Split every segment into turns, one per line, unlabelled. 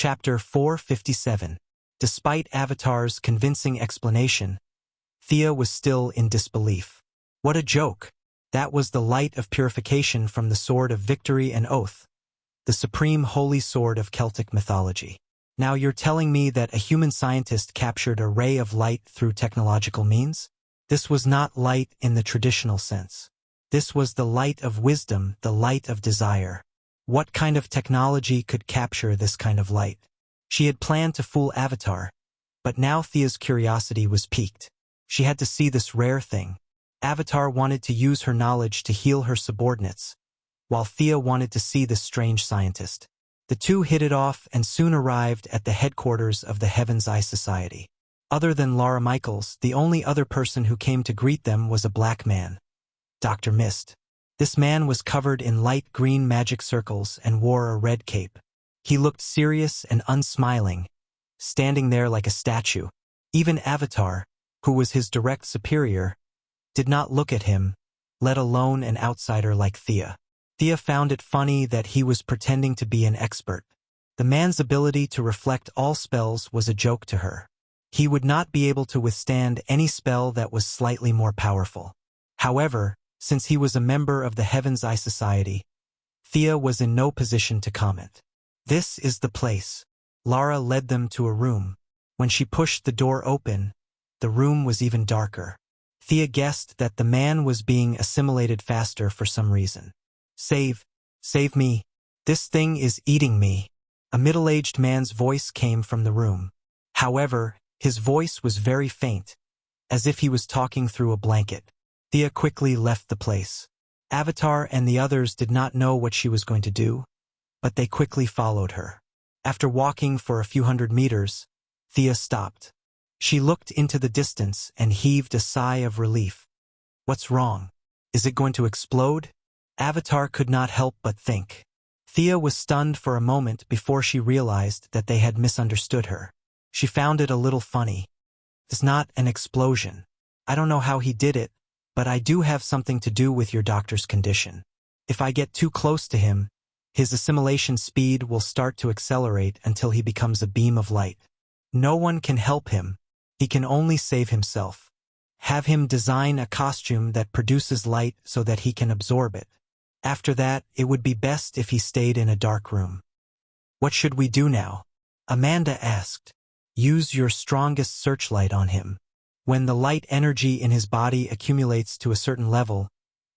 Chapter 457. Despite Avatar's convincing explanation, Thea was still in disbelief. What a joke! That was the light of purification from the sword of victory and oath, the supreme holy sword of Celtic mythology. Now you're telling me that a human scientist captured a ray of light through technological means? This was not light in the traditional sense. This was the light of wisdom, the light of desire. What kind of technology could capture this kind of light? She had planned to fool Avatar, but now Thea's curiosity was piqued. She had to see this rare thing. Avatar wanted to use her knowledge to heal her subordinates, while Thea wanted to see this strange scientist. The two hit it off and soon arrived at the headquarters of the Heaven's Eye Society. Other than Laura Michaels, the only other person who came to greet them was a black man, Dr. Mist. This man was covered in light green magic circles and wore a red cape. He looked serious and unsmiling, standing there like a statue. Even Avatar, who was his direct superior, did not look at him, let alone an outsider like Thea. Thea found it funny that he was pretending to be an expert. The man's ability to reflect all spells was a joke to her. He would not be able to withstand any spell that was slightly more powerful. However, since he was a member of the Heaven's Eye Society, Thea was in no position to comment. This is the place. Lara led them to a room. When she pushed the door open, the room was even darker. Thea guessed that the man was being assimilated faster for some reason. Save me. This thing is eating me. A middle-aged man's voice came from the room. However, his voice was very faint, as if he was talking through a blanket. Thea quickly left the place. Avatar and the others did not know what she was going to do, but they quickly followed her. After walking for a few hundred meters, Thea stopped. She looked into the distance and heaved a sigh of relief. What's wrong? Is it going to explode? Avatar could not help but think. Thea was stunned for a moment before she realized that they had misunderstood her. She found it a little funny. It's not an explosion. I don't know how he did it, but I do have something to do with your doctor's condition. If I get too close to him, his assimilation speed will start to accelerate until he becomes a beam of light. No one can help him. He can only save himself. Have him design a costume that produces light so that he can absorb it. After that, it would be best if he stayed in a dark room. What should we do now? Amanda asked. Use your strongest searchlight on him. When the light energy in his body accumulates to a certain level,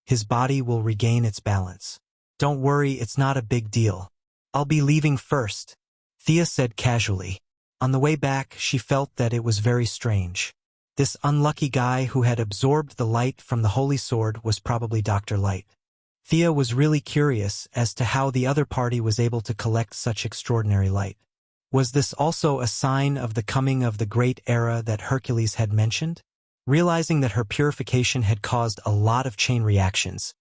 his body will regain its balance. Don't worry, it's not a big deal. I'll be leaving first, Thea said casually. On the way back, she felt that it was very strange. This unlucky guy who had absorbed the light from the Holy Sword was probably Dr. Light. Thea was really curious as to how the other party was able to collect such extraordinary light. Was this also a sign of the coming of the great era that Hercules had mentioned? Realizing that her purification had caused a lot of chain reactions,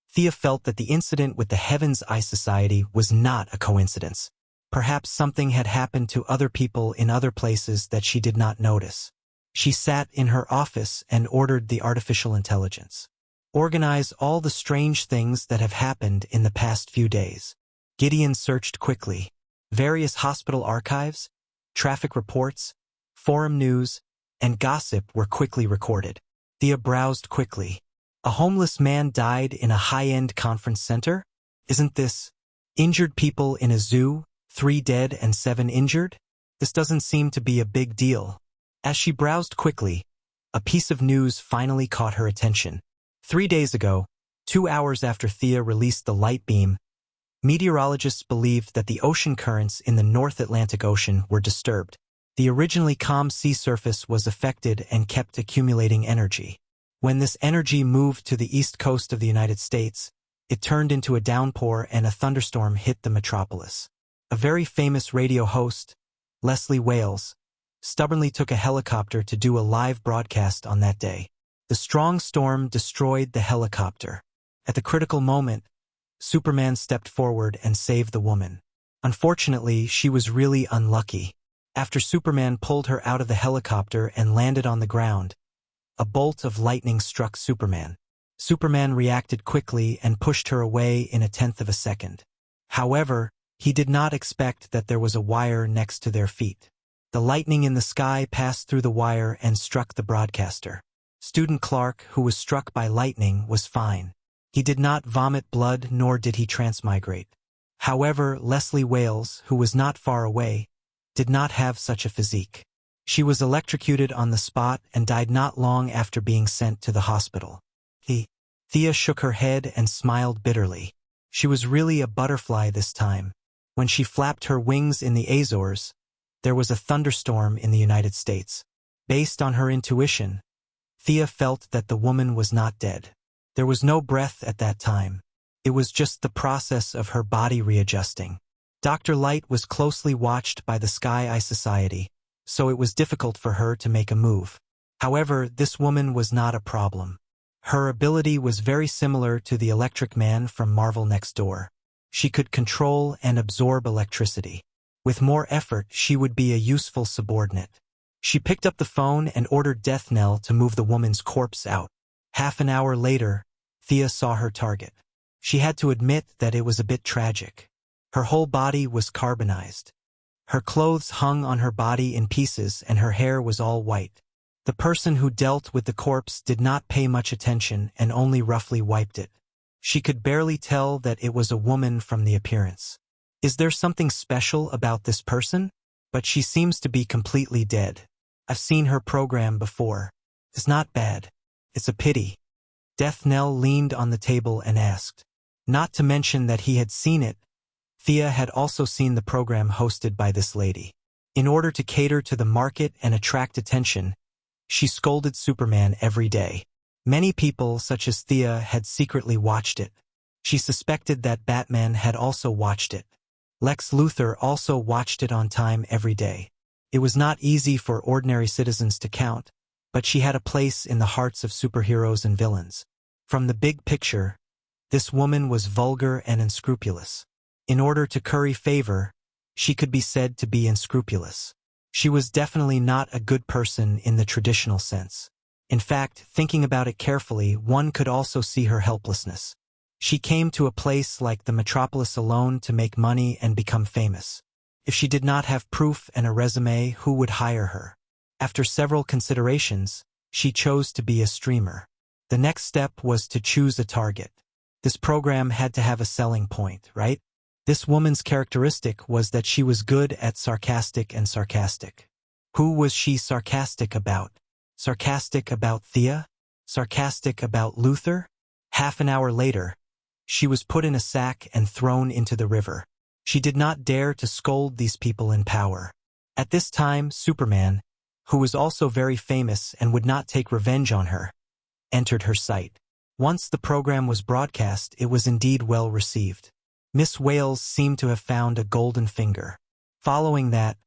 Thea felt that the incident with the Heaven's Eye Society was not a coincidence. Perhaps something had happened to other people in other places that she did not notice. She sat in her office and ordered the artificial intelligence. Organize all the strange things that have happened in the past few days. Gideon searched quickly. Various hospital archives, traffic reports, forum news, and gossip were quickly recorded. Thea browsed quickly. A homeless man died in a high-end conference center? Isn't this? Injured people in a zoo, 3 dead and 7 injured? This doesn't seem to be a big deal. As she browsed quickly, a piece of news finally caught her attention. 3 days ago, 2 hours after Thea released the light beam, meteorologists believed that the ocean currents in the North Atlantic Ocean were disturbed. The originally calm sea surface was affected and kept accumulating energy. When this energy moved to the east coast of the United States, it turned into a downpour and a thunderstorm hit the metropolis. A very famous radio host, Leslie Wales, stubbornly took a helicopter to do a live broadcast on that day. The strong storm destroyed the helicopter. At the critical moment, Superman stepped forward and saved the woman. Unfortunately, she was really unlucky. After Superman pulled her out of the helicopter and landed on the ground, a bolt of lightning struck Superman. Superman reacted quickly and pushed her away in a tenth of a second. However, He did not expect that there was a wire next to their feet. The lightning in the sky passed through the wire and struck the broadcaster. Student Clark, who was struck by lightning, was fine. He did not vomit blood nor did he transmigrate. However, Leslie Wales, who was not far away, did not have such a physique. She was electrocuted on the spot and died not long after being sent to the hospital. Thea shook her head and smiled bitterly. She was really a butterfly this time. When she flapped her wings in the Azores, there was a thunderstorm in the United States. Based on her intuition, Thea felt that the woman was not dead. There was no breath at that time. It was just the process of her body readjusting. Dr. Light was closely watched by the Sky Eye Society, so it was difficult for her to make a move. However, this woman was not a problem. Her ability was very similar to the Electric Man from Marvel Next Door. She could control and absorb electricity. With more effort, she would be a useful subordinate. She picked up the phone and ordered Death Knell to move the woman's corpse out. Half an hour later, Thea saw her target. She had to admit that it was a bit tragic. Her whole body was carbonized. Her clothes hung on her body in pieces and her hair was all white. The person who dealt with the corpse did not pay much attention and only roughly wiped it. She could barely tell that it was a woman from the appearance. Is there something special about this person? But she seems to be completely dead. I've seen her program before. It's not bad. It's a pity. Death Knell leaned on the table and asked. Not to mention that he had seen it, Thea had also seen the program hosted by this lady. In order to cater to the market and attract attention, she scolded Superman every day. Many people, such as Thea, had secretly watched it. She suspected that Batman had also watched it. Lex Luthor also watched it on time every day. It was not easy for ordinary citizens to count, but she had a place in the hearts of superheroes and villains. From the big picture, this woman was vulgar and unscrupulous. In order to curry favor, she could be said to be unscrupulous. She was definitely not a good person in the traditional sense. In fact, thinking about it carefully, one could also see her helplessness. She came to a place like the metropolis alone to make money and become famous. If she did not have proof and a resume, who would hire her? After several considerations, she chose to be a streamer. The next step was to choose a target. This program had to have a selling point, right? This woman's characteristic was that she was good at sarcastic. Who was she sarcastic about? Sarcastic about Thea? Sarcastic about Luthor? Half an hour later, she was put in a sack and thrown into the river. She did not dare to scold these people in power. At this time, Superman, who was also very famous and would not take revenge on her, entered her sight. Once the program was broadcast, it was indeed well received. Miss Wales seemed to have found a golden finger. Following that,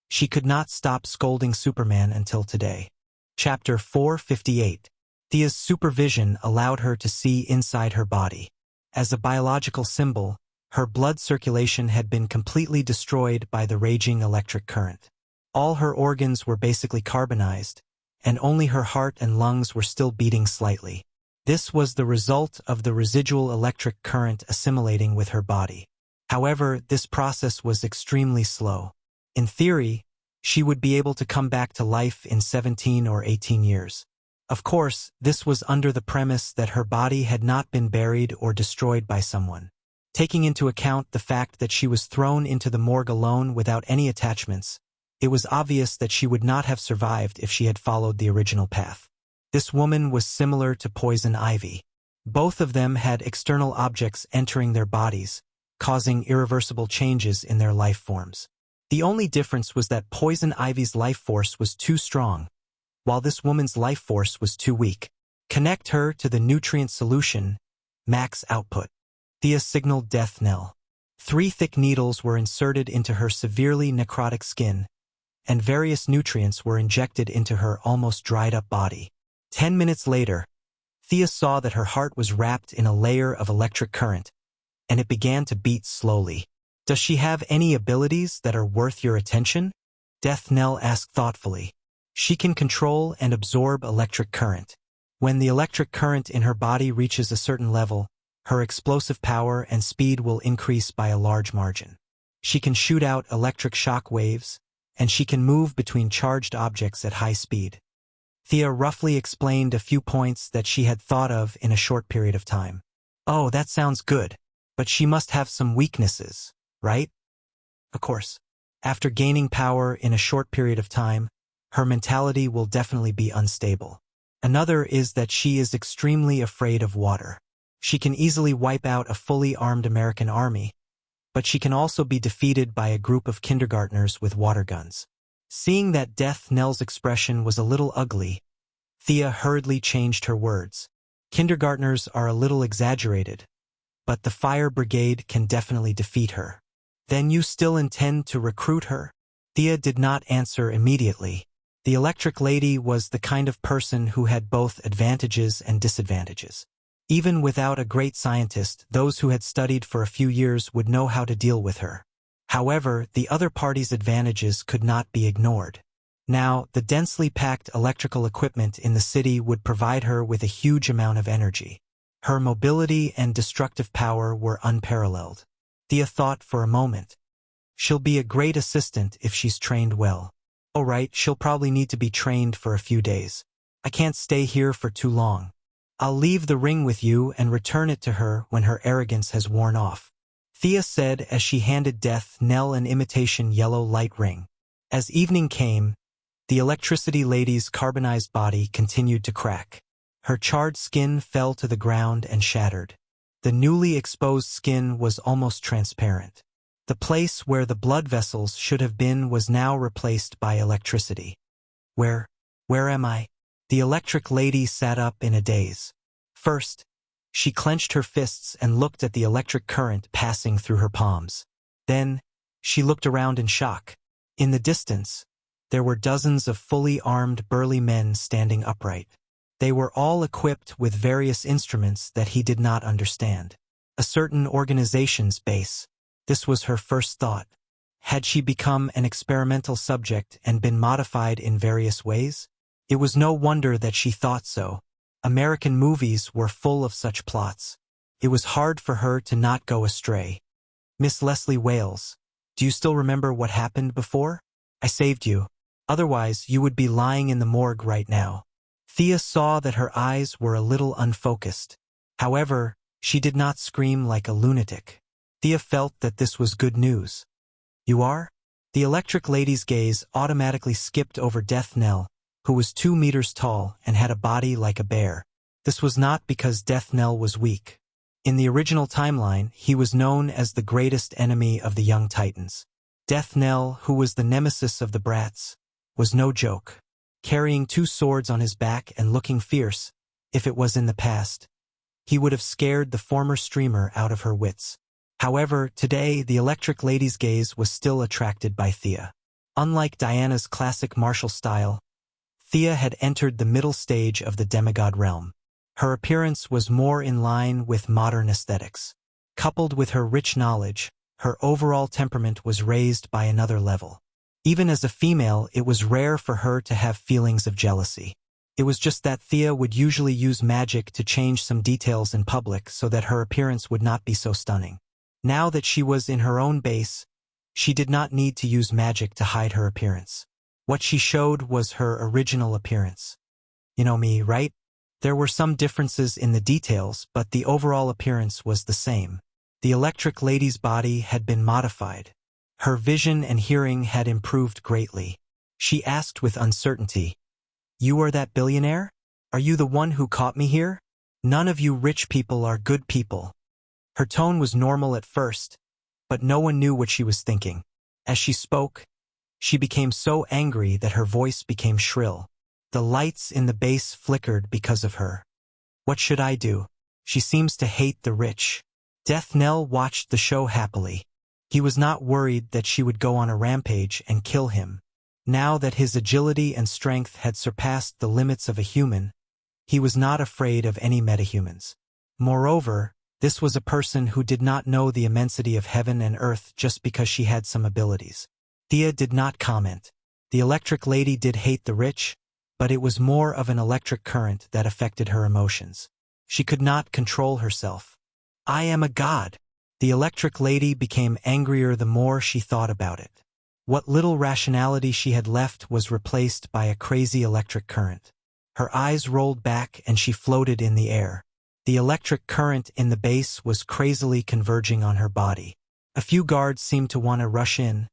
she could not stop scolding Superman until today. Chapter 458. Thea's supervision allowed her to see inside her body. As a biological symbol, her blood circulation had been completely destroyed by the raging electric current. All her organs were basically carbonized, and only her heart and lungs were still beating slightly. This was the result of the residual electric current assimilating with her body. However, this process was extremely slow. In theory, she would be able to come back to life in 17 or 18 years. Of course, this was under the premise that her body had not been buried or destroyed by someone. Taking into account the fact that she was thrown into the morgue alone without any attachments, it was obvious that she would not have survived if she had followed the original path. This woman was similar to Poison Ivy. Both of them had external objects entering their bodies, causing irreversible changes in their life forms. The only difference was that Poison Ivy's life force was too strong, while this woman's life force was too weak. Connect her to the nutrient solution, max output. Thea signaled Death Knell. 3 thick needles were inserted into her severely necrotic skin, and various nutrients were injected into her almost dried-up body. 10 minutes later, Thea saw that her heart was wrapped in a layer of electric current, and it began to beat slowly. Does she have any abilities that are worth your attention? Death Knell asked thoughtfully. She can control and absorb electric current. When the electric current in her body reaches a certain level, her explosive power and speed will increase by a large margin. She can shoot out electric shock waves, and she can move between charged objects at high speed. Thea roughly explained a few points that she had thought of in a short period of time. Oh, that sounds good, but she must have some weaknesses, right? Of course. After gaining power in a short period of time, her mentality will definitely be unstable. Another is that she is extremely afraid of water. She can easily wipe out a fully armed American army, but she can also be defeated by a group of kindergartners with water guns. Seeing that Death Nell's expression was a little ugly, Thea hurriedly changed her words. Kindergartners are a little exaggerated, but the fire brigade can definitely defeat her. Then you still intend to recruit her? Thea did not answer immediately. The electric lady was the kind of person who had both advantages and disadvantages. Even without a great scientist, those who had studied for a few years would know how to deal with her. However, the other party's advantages could not be ignored. Now, the densely packed electrical equipment in the city would provide her with a huge amount of energy. Her mobility and destructive power were unparalleled. Thea thought for a moment. She'll be a great assistant if she's trained well. All right, she'll probably need to be trained for a few days. I can't stay here for too long. I'll leave the ring with you and return it to her when her arrogance has worn off, Thea said as she handed Death Nell an imitation yellow light ring. As evening came, the electricity lady's carbonized body continued to crack. Her charred skin fell to the ground and shattered. The newly exposed skin was almost transparent. The place where the blood vessels should have been was now replaced by electricity. Where am I? The electric lady sat up in a daze. First, she clenched her fists and looked at the electric current passing through her palms. Then, she looked around in shock. In the distance, there were dozens of fully armed burly men standing upright. They were all equipped with various instruments that he did not understand. A certain organization's base. This was her first thought. Had she become an experimental subject and been modified in various ways? It was no wonder that she thought so. American movies were full of such plots. It was hard for her to not go astray. Miss Leslie Wales, do you still remember what happened before? I saved you. Otherwise, you would be lying in the morgue right now. Thea saw that her eyes were a little unfocused. However, she did not scream like a lunatic. Thea felt that this was good news. You are? The electric lady's gaze automatically skipped over Death Nell, who was 2 meters tall and had a body like a bear. This was not because Death Nell was weak. In the original timeline, he was known as the greatest enemy of the young Titans. Death Nell, who was the nemesis of the brats, was no joke. Carrying 2 swords on his back and looking fierce, if it was in the past, he would have scared the former streamer out of her wits. However, today the electric lady's gaze was still attracted by Thea. Unlike Diana's classic martial style, Thea had entered the middle stage of the demigod realm. Her appearance was more in line with modern aesthetics. Coupled with her rich knowledge, her overall temperament was raised by another level. Even as a female, it was rare for her to have feelings of jealousy. It was just that Thea would usually use magic to change some details in public so that her appearance would not be so stunning. Now that she was in her own base, she did not need to use magic to hide her appearance. What she showed was her original appearance. You know me, right? There were some differences in the details, but the overall appearance was the same. The electric lady's body had been modified. Her vision and hearing had improved greatly. She asked with uncertainty, "You are that billionaire? Are you the one who caught me here? None of you rich people are good people." Her tone was normal at first, but no one knew what she was thinking. As she spoke, she became so angry that her voice became shrill. The lights in the base flickered because of her. What should I do? She seems to hate the rich. Death Nell watched the show happily. He was not worried that she would go on a rampage and kill him. Now that his agility and strength had surpassed the limits of a human, he was not afraid of any metahumans. Moreover, this was a person who did not know the immensity of heaven and earth just because she had some abilities. Thea did not comment. The electric lady did hate the rich, but it was more of an electric current that affected her emotions. She could not control herself. "I am a god." The electric lady became angrier the more she thought about it. What little rationality she had left was replaced by a crazy electric current. Her eyes rolled back and she floated in the air. The electric current in the base was crazily converging on her body. A few guards seemed to want to rush in,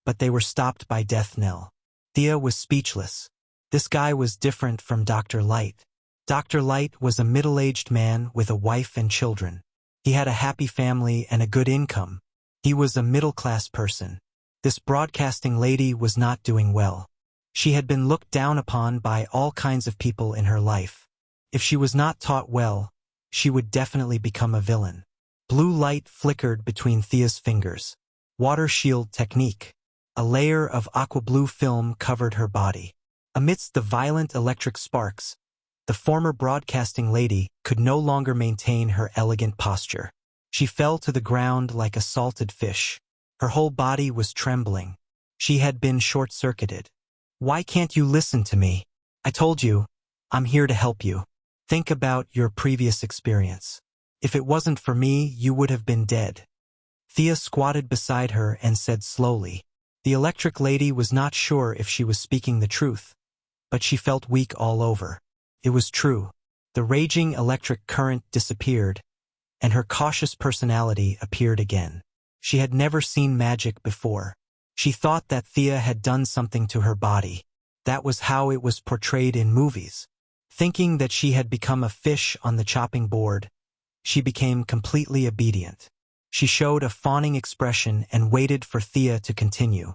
but they were stopped by death knell. Thea was speechless. This guy was different from Dr. Light. Dr. Light was a middle-aged man with a wife and children. He had a happy family and a good income. He was a middle-class person. This broadcasting lady was not doing well. She had been looked down upon by all kinds of people in her life. If she was not taught well, she would definitely become a villain. Blue light flickered between Thea's fingers. Water shield technique. A layer of aqua blue film covered her body. Amidst the violent electric sparks, the former broadcasting lady could no longer maintain her elegant posture. She fell to the ground like a salted fish. Her whole body was trembling. She had been short-circuited. Why can't you listen to me? I told you, I'm here to help you. Think about your previous experience. If it wasn't for me, you would have been dead. Thea squatted beside her and said slowly. The electric lady was not sure if she was speaking the truth, but she felt weak all over. It was true. The raging electric current disappeared, and her cautious personality appeared again. She had never seen magic before. She thought that Thea had done something to her body. That was how it was portrayed in movies. Thinking that she had become a fish on the chopping board, she became completely obedient. She showed a fawning expression and waited for Thea to continue.